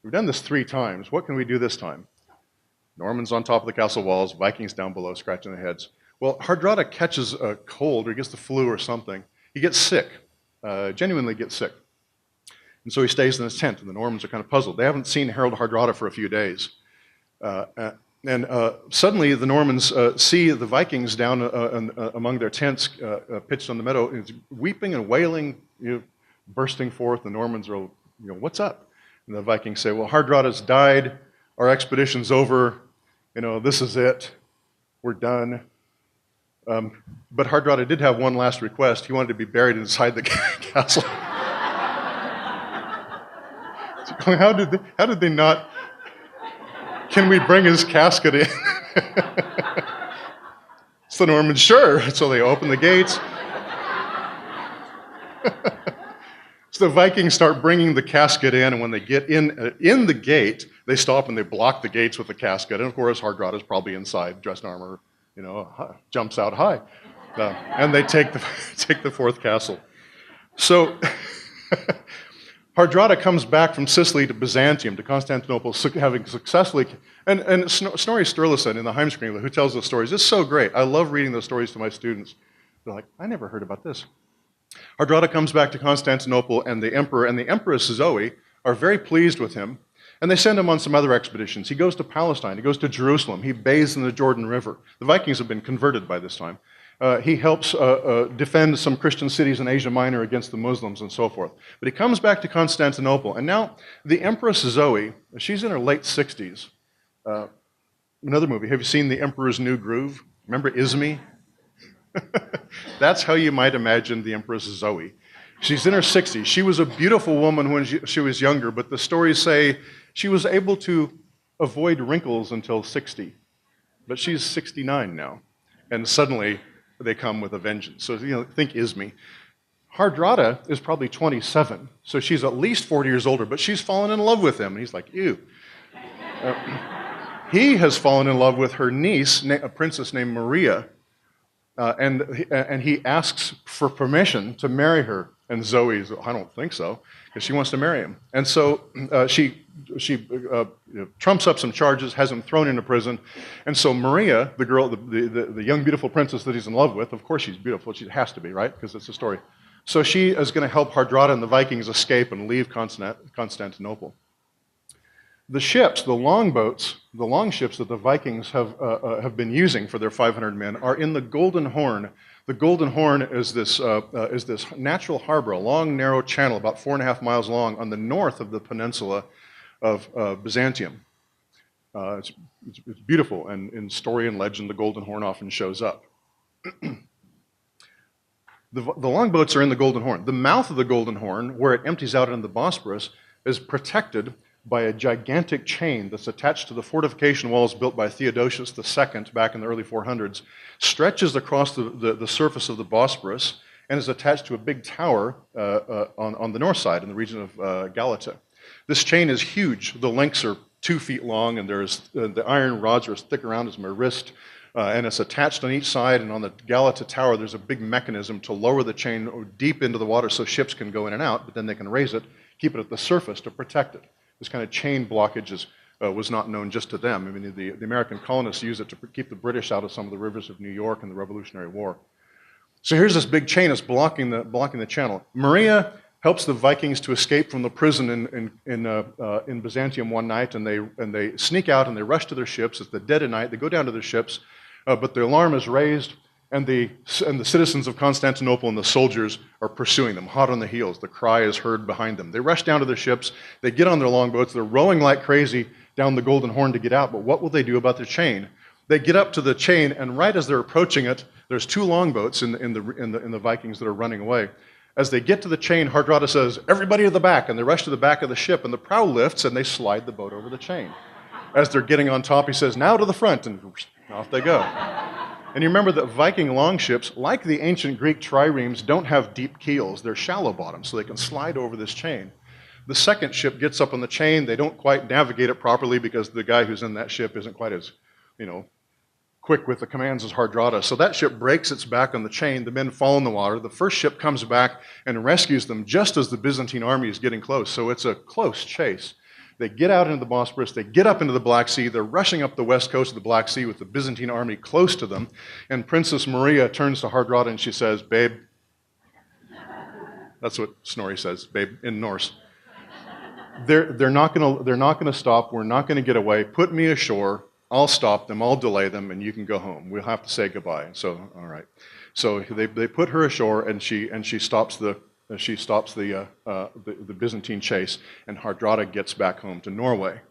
we've done this 3 times. What can we do this time?" Normans on top of the castle walls, Vikings down below scratching their heads. Well, Hardrada catches a cold, or he gets the flu or something. He gets sick, genuinely gets sick. And so he stays in his tent, and the Normans are kind of puzzled. They haven't seen Harold Hardrada for a few days. And suddenly the Normans see the Vikings down among their tents pitched on the meadow, and it's weeping and wailing, bursting forth. The Normans are, "What's up?" And the Vikings say, "Well, Hardrada's died. Our expedition's over. This is it. We're done." But Hardrada did have one last request. He wanted to be buried inside the castle. How did they not? Can we bring his casket in? So the Normans, sure. So they open the gates. So the Vikings start bringing the casket in, and when they get in the gate, they stop and they block the gates with the casket. And of course, Hardrada's probably inside, dressed in armor, jumps out high, and they take the fourth castle. So Hardrada comes back from Sicily to Byzantium, to Constantinople, having successfully, and Snorri Sturluson in the Heimskringla, who tells those stories, is so great. I love reading those stories to my students. They're like, "I never heard about this." Hardrada comes back to Constantinople, and the emperor and the empress Zoe are very pleased with him, and they send him on some other expeditions. He goes to Palestine, he goes to Jerusalem, he bathes in the Jordan River. The Vikings have been converted by this time. He helps defend some Christian cities in Asia Minor against the Muslims and so forth. But he comes back to Constantinople, and now the Empress Zoe, she's in her late 60s. Another movie, have you seen The Emperor's New Groove? Remember Izmi? That's how you might imagine the Empress Zoe. She's in her 60s. She was a beautiful woman when she was younger, but the stories say she was able to avoid wrinkles until 60. But she's 69 now, and suddenly they come with a vengeance. So, think Izmi. Hardrada is probably 27, so she's at least 40 years older, but she's fallen in love with him, and he's like, ew. He has fallen in love with her niece, a princess named Maria, and he asks for permission to marry her. And Zoe's, I don't think so, because she wants to marry him. And so she trumps up some charges, has him thrown into prison. And so Maria, the girl, the young, beautiful princess that he's in love with, of course she's beautiful, she has to be, right? Because it's a story. So she is going to help Hardrada and the Vikings escape and leave Constantinople. The ships, the longboats, the longships that the Vikings have been using for their 500 men are in the Golden Horn. The Golden Horn is this natural harbor, a long, narrow channel about 4.5 miles long on the north of the peninsula of Byzantium. It's beautiful, and in story and legend, the Golden Horn often shows up. The longboats are in the Golden Horn. The mouth of the Golden Horn, where it empties out into the Bosporus, is protected by a gigantic chain that's attached to the fortification walls built by Theodosius II back in the early 400s, stretches across the surface of the Bosporus, and is attached to a big tower on the north side in the region of Galata. This chain is huge. The links are 2 feet long, and there's the iron rods are as thick around as my wrist, and it's attached on each side, and on the Galata tower there's a big mechanism to lower the chain deep into the water so ships can go in and out, but then they can raise it, keep it at the surface to protect it. This kind of chain blockage was not known just to them. I mean, the American colonists used it to keep the British out of some of the rivers of New York in the Revolutionary War. So here's this big chain that's blocking the channel. Maria helps the Vikings to escape from the prison in Byzantium one night, and they sneak out and they rush to their ships. It's the dead of night. They go down to their ships, but the alarm is raised, and the citizens of Constantinople and the soldiers are pursuing them, hot on the heels. The cry is heard behind them. They rush down to their ships. They get on their longboats. They're rowing like crazy down the Golden Horn to get out. But what will they do about their chain? They get up to the chain, and right as they're approaching it, there's 2 longboats in the Vikings that are running away. As they get to the chain, Hardrada says, "Everybody to the back," and they rush to the back of the ship, and the prow lifts, and they slide the boat over the chain. As they're getting on top, he says, "Now to the front," and off they go. And you remember that Viking longships, like the ancient Greek triremes, don't have deep keels. They're shallow bottoms, so they can slide over this chain. The second ship gets up on the chain. They don't quite navigate it properly because the guy who's in that ship isn't quite as, quick with the commands as Hardrada. So that ship breaks its back on the chain. The men fall in the water. The first ship comes back and rescues them just as the Byzantine army is getting close. So it's a close chase. They get out into the Bosporus, they get up into the Black Sea, they're rushing up the west coast of the Black Sea with the Byzantine army close to them, and Princess Maria turns to Hardrada and she says, "Babe," that's what Snorri says, babe, in Norse. They're not gonna stop, we're not gonna get away, put me ashore, I'll stop them, I'll delay them, and you can go home. We'll have to say goodbye. So, all right. So they put her ashore, and she stops the Byzantine chase, and Hardrada gets back home to Norway.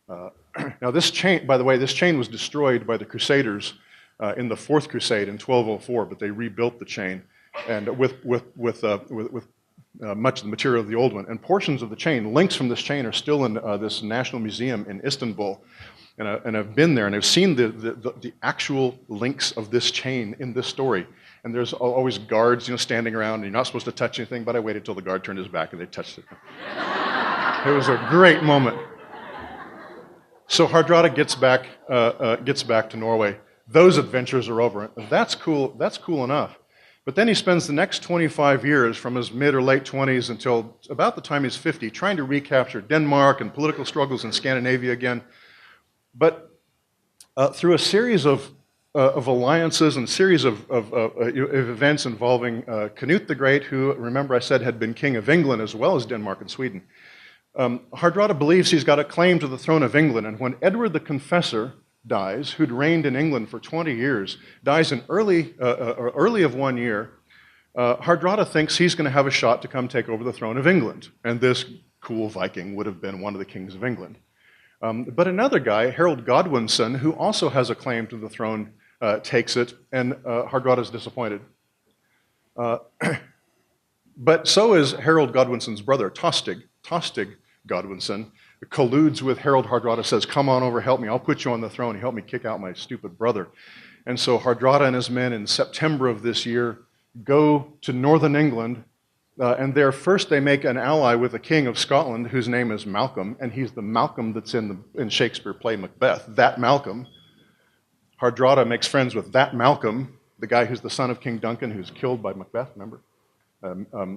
Now this chain, by the way, this chain was destroyed by the Crusaders in the Fourth Crusade in 1204, but they rebuilt the chain, and with much of the material of the old one. And portions of the chain, links from this chain, are still in this National Museum in Istanbul. And I've been there, and I've seen the actual links of this chain in this story. And there's always guards, standing around, and you're not supposed to touch anything, but I waited till the guard turned his back and they touched it. It was a great moment. So Hardrada gets back to Norway. Those adventures are over. That's cool enough. But then he spends the next 25 years, from his mid or late 20s until about the time he's 50, trying to recapture Denmark and political struggles in Scandinavia again. But through a series of alliances and a series of events involving Canute the Great, who, remember I said, had been king of England as well as Denmark and Sweden, Hardrada believes he's got a claim to the throne of England. And when Edward the Confessor dies, who'd reigned in England for 20 years, dies in early of 1 year, Hardrada thinks he's going to have a shot to come take over the throne of England. And this cool Viking would have been one of the kings of England. But another guy, Harold Godwinson, who also has a claim to the throne, takes it, and Hardrada's disappointed. But so is Harold Godwinson's brother, Tostig. Tostig Godwinson colludes with Harold. Hardrada says, "Come on over, help me, I'll put you on the throne. You help me kick out my stupid brother." And so Hardrada and his men in September of this year go to northern England, and there first they make an ally with the king of Scotland, whose name is Malcolm, and he's the Malcolm that's in Shakespeare play Macbeth, that Malcolm. Hardrada makes friends with that Malcolm, the guy who's the son of King Duncan, who's killed by Macbeth, remember?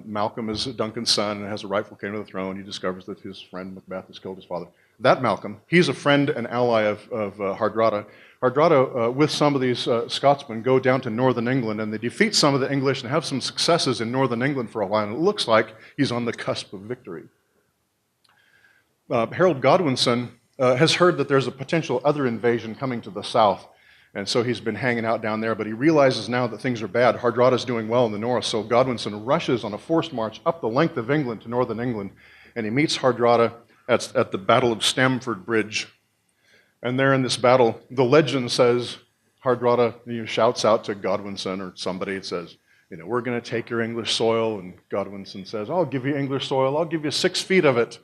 Malcolm is Duncan's son and has a rightful claim to the throne. He discovers that his friend Macbeth has killed his father. That Malcolm, he's a friend and ally of Hardrada. Hardrada, with some of these Scotsmen, go down to northern England, and they defeat some of the English and have some successes in northern England for a while, and it looks like he's on the cusp of victory. Harold Godwinson has heard that there's a potential other invasion coming to the south. And so he's been hanging out down there, but he realizes now that things are bad. Hardrada's doing well in the north, so Godwinson rushes on a forced march up the length of England to northern England, and he meets Hardrada at the Battle of Stamford Bridge. And there in this battle, the legend says, Hardrada shouts out to Godwinson or somebody, it says, we're going to take your English soil. And Godwinson says, I'll give you English soil, I'll give you 6 feet of it,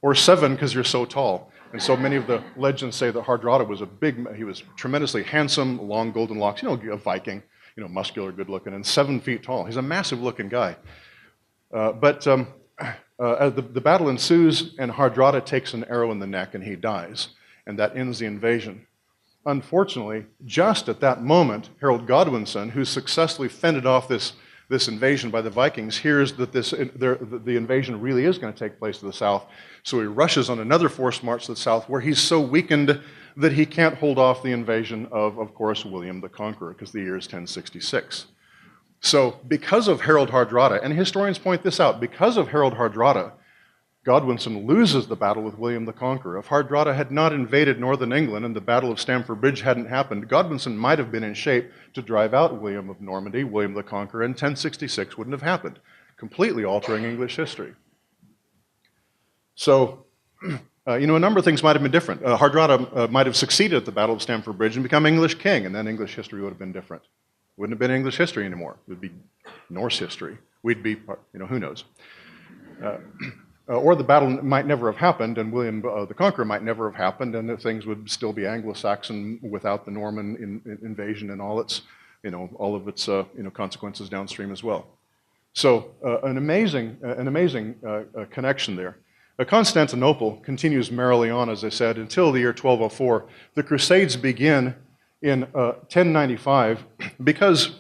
or 7 because you're so tall. And so many of the legends say that Hardrada was he was tremendously handsome, long golden locks, a Viking, muscular, good looking, and 7 feet tall. He's a massive looking guy. But the battle ensues, and Hardrada takes an arrow in the neck, and he dies. And that ends the invasion. Unfortunately, just at that moment, Harold Godwinson, who successfully fended off this invasion by the Vikings, hears that the invasion really is going to take place to the south. So he rushes on another forced march to the south, where he's so weakened that he can't hold off the invasion of course, William the Conqueror, because the year is 1066. So because of Harold Hardrada, and historians point this out, because of Harold Hardrada, Godwinson loses the battle with William the Conqueror. If Hardrada had not invaded northern England and the Battle of Stamford Bridge hadn't happened, Godwinson might have been in shape to drive out William of Normandy, William the Conqueror, and 1066 wouldn't have happened, completely altering English history. So, a number of things might have been different. Hardrada might have succeeded at the Battle of Stamford Bridge and become English king, and then English history would have been different. Wouldn't have been English history anymore. It would be Norse history. We'd be, who knows. Or the battle might never have happened, and William the Conqueror might never have happened, and things would still be Anglo-Saxon without the Norman invasion and all its, all of its, consequences downstream as well. So an amazing connection there. Constantinople continues merrily on, as I said, until the year 1204. The Crusades begin in 1095 because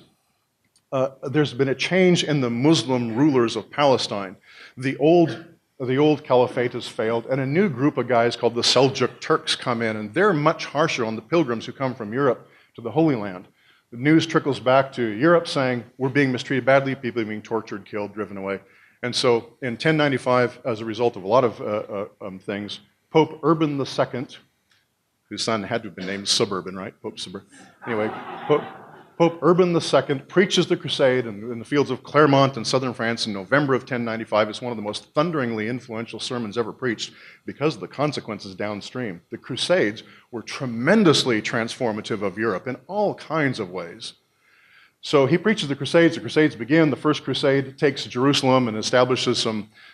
there's been a change in the Muslim rulers of Palestine. The old caliphate has failed, and a new group of guys called the Seljuk Turks come in, and they're much harsher on the pilgrims who come from Europe to the Holy Land. The news trickles back to Europe saying, we're being mistreated badly, people are being tortured, killed, driven away. And so in 1095, as a result of a lot of things, Pope Urban II, whose son had to have been named Suburban, right? Pope Suburban. Anyway, Pope Urban II preaches the crusade in the fields of Clermont in southern France in November of 1095. It's one of the most thunderingly influential sermons ever preached because of the consequences downstream. The Crusades were tremendously transformative of Europe in all kinds of ways. So he preaches the Crusades begin. The first crusade takes Jerusalem and establishes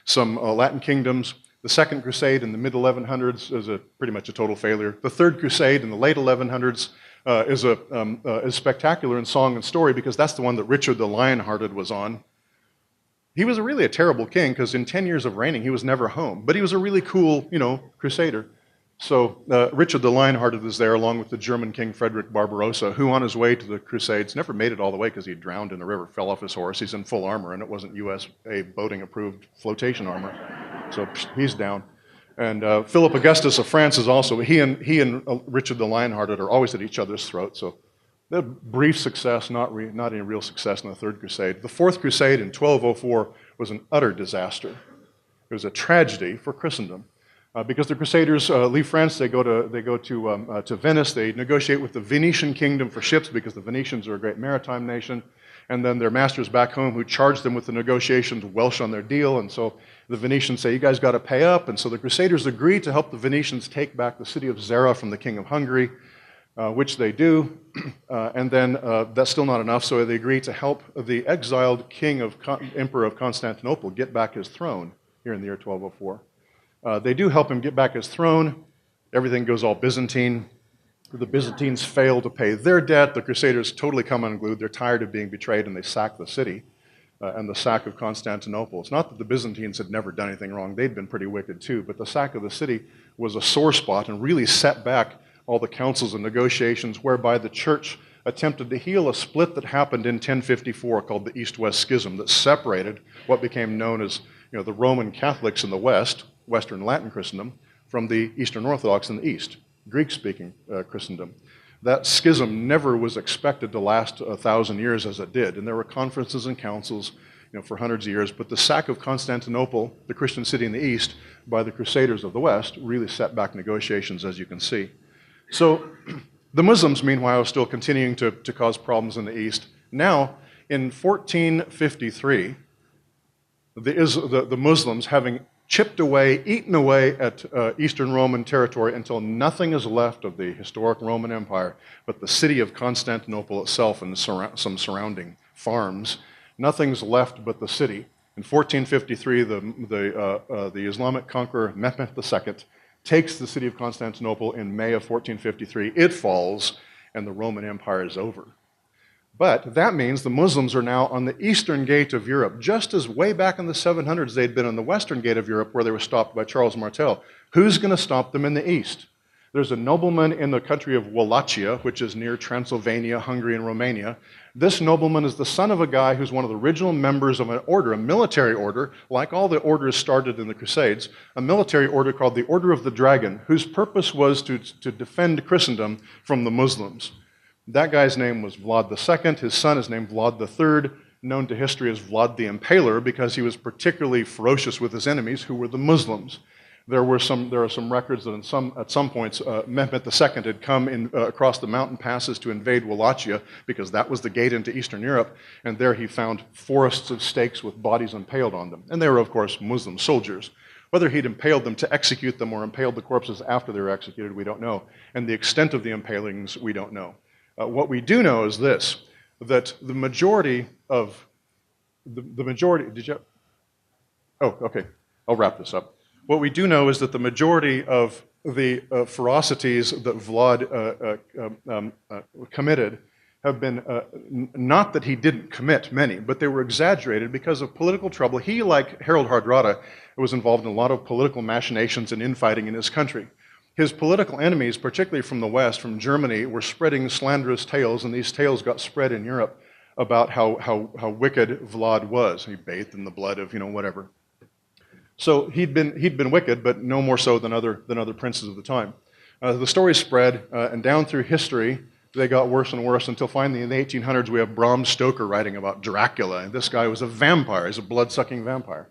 some Latin kingdoms. The second crusade in the mid-1100s is pretty much a total failure. The third crusade in the late 1100s is spectacular in song and story because that's the one that Richard the Lionhearted was on. He was really a terrible king because in 10 years of reigning, he was never home. But he was a really cool, crusader. So Richard the Lionhearted was there along with the German king Frederick Barbarossa, who on his way to the Crusades never made it all the way because he drowned in the river, fell off his horse. He's in full armor, and it wasn't USA boating-approved flotation armor. So he's down. And Philip Augustus of France is also, he and Richard the Lionhearted are always at each other's throats. So they had brief success, not any real success in the Third Crusade. The Fourth Crusade in 1204 was an utter disaster. It was a tragedy for Christendom. Because the Crusaders leave France, they go to Venice. They negotiate with the Venetian kingdom for ships because the Venetians are a great maritime nation. And then their masters back home who charge them with the negotiations Welsh on their deal. And so the Venetians say, you guys got to pay up. And so the Crusaders agree to help the Venetians take back the city of Zara from the king of Hungary, which they do. And then that's still not enough, so they agree to help the exiled emperor of Constantinople get back his throne here in the year 1204. They do help him get back his throne. Everything goes all Byzantine. The Byzantines fail to pay their debt. The Crusaders totally come unglued. They're tired of being betrayed, and they sack the city and the sack of Constantinople. It's not that the Byzantines had never done anything wrong. They'd been pretty wicked too, but the sack of the city was a sore spot and really set back all the councils and negotiations whereby the church attempted to heal a split that happened in 1054 called the East-West Schism that separated what became known as the Roman Catholics in the West, Western Latin Christendom, from the Eastern Orthodox in the East, Greek-speaking Christendom. That schism never was expected to last 1,000 years as it did, and there were conferences and councils, for hundreds of years. But the sack of Constantinople, the Christian city in the east, by the Crusaders of the west, really set back negotiations, as you can see. So the Muslims, meanwhile, are still continuing to cause problems in the east. Now, in 1453, the Muslims, having chipped away, eaten away at Eastern Roman territory until nothing is left of the historic Roman Empire but the city of Constantinople itself and some surrounding farms. Nothing's left but the city. In 1453, the Islamic conqueror Mehmed II takes the city of Constantinople in May of 1453. It falls, and the Roman Empire is over. But that means the Muslims are now on the eastern gate of Europe, just as way back in the 700s they'd been on the western gate of Europe where they were stopped by Charles Martel. Who's going to stop them in the east? There's a nobleman in the country of Wallachia, which is near Transylvania, Hungary, and Romania. This nobleman is the son of a guy who's one of the original members of an order, a military order, like all the orders started in the Crusades, a military order called the Order of the Dragon, whose purpose was to defend Christendom from the Muslims. That guy's name was Vlad II. His son is named Vlad III, known to history as Vlad the Impaler, because he was particularly ferocious with his enemies, who were the Muslims. There are some records that at some points Mehmed II had come in, across the mountain passes to invade Wallachia, because that was the gate into Eastern Europe, and there he found forests of stakes with bodies impaled on them. And they were, of course, Muslim soldiers. Whether he'd impaled them to execute them or impaled the corpses after they were executed, we don't know. And the extent of the impalings, we don't know. What we do know is this, that the majority, did you? Oh, okay, I'll wrap this up. What we do know is that the majority of the ferocities that Vlad committed have been, not that he didn't commit many, but they were exaggerated because of political trouble. He, like Harold Hardrada, was involved in a lot of political machinations and infighting in his country. His political enemies, particularly from the West, from Germany, were spreading slanderous tales, and these tales got spread in Europe about how wicked Vlad was. He bathed in the blood of, whatever. So he'd been wicked, but no more so than other princes of the time. The story spread, and down through history, they got worse and worse until finally in the 1800s we have Bram Stoker writing about Dracula, and this guy was a vampire. He's a blood-sucking vampire.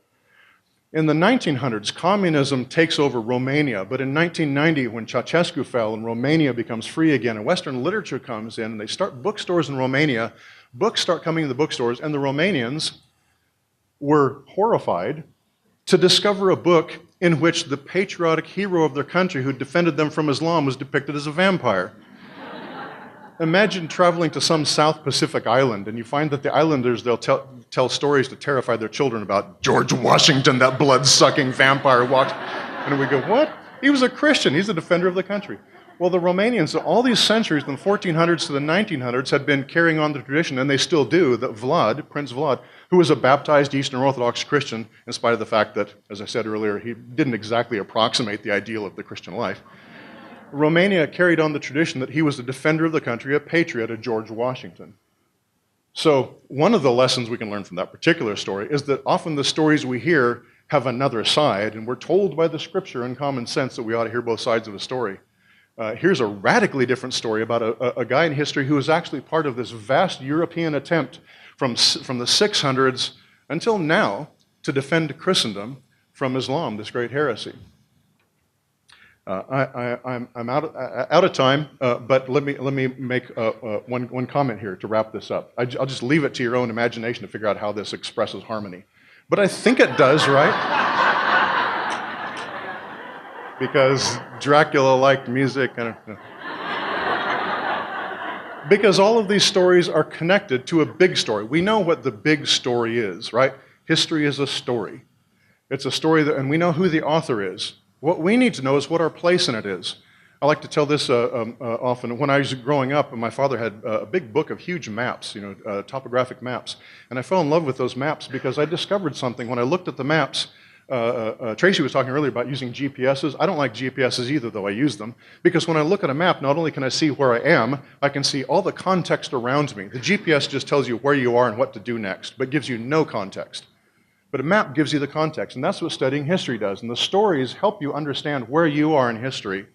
In the 1900s, communism takes over Romania, but in 1990, when Ceausescu fell and Romania becomes free again, and Western literature comes in, and they start bookstores in Romania, books start coming to the bookstores, and the Romanians were horrified to discover a book in which the patriotic hero of their country who defended them from Islam was depicted as a vampire. Imagine traveling to some South Pacific island and you find that the islanders, they'll tell stories to terrify their children about George Washington, that blood-sucking vampire walked. And we go, what? He was a Christian. He's a defender of the country. Well, the Romanians, all these centuries, from the 1400s to the 1900s, had been carrying on the tradition, and they still do, that Vlad, Prince Vlad, who was a baptized Eastern Orthodox Christian, in spite of the fact that, as I said earlier, he didn't exactly approximate the ideal of the Christian life. Romania carried on the tradition that he was a defender of the country, a patriot, a George Washington. So one of the lessons we can learn from that particular story is that often the stories we hear have another side, and we're told by the scripture and common sense that we ought to hear both sides of a story. Here's a radically different story about a guy in history who was actually part of this vast European attempt from the 600s until now to defend Christendom from Islam, this great heresy. I'm out of time, but let me make one comment here to wrap this up. I'll just leave it to your own imagination to figure out how this expresses harmony. But I think it does, right? Because Dracula liked music. Because all of these stories are connected to a big story. We know what the big story is, right? History is a story. It's a story and we know who the author is. What we need to know is what our place in it is. I like to tell this often. When I was growing up, my father had a big book of huge maps, topographic maps. And I fell in love with those maps because I discovered something. When I looked at the maps, Tracy was talking earlier about using GPSs. I don't like GPSs either, though I use them. Because when I look at a map, not only can I see where I am, I can see all the context around me. The GPS just tells you where you are and what to do next, but gives you no context. But a map gives you the context, and that's what studying history does. And the stories help you understand where you are in history,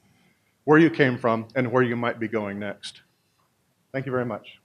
where you came from, and where you might be going next. Thank you very much.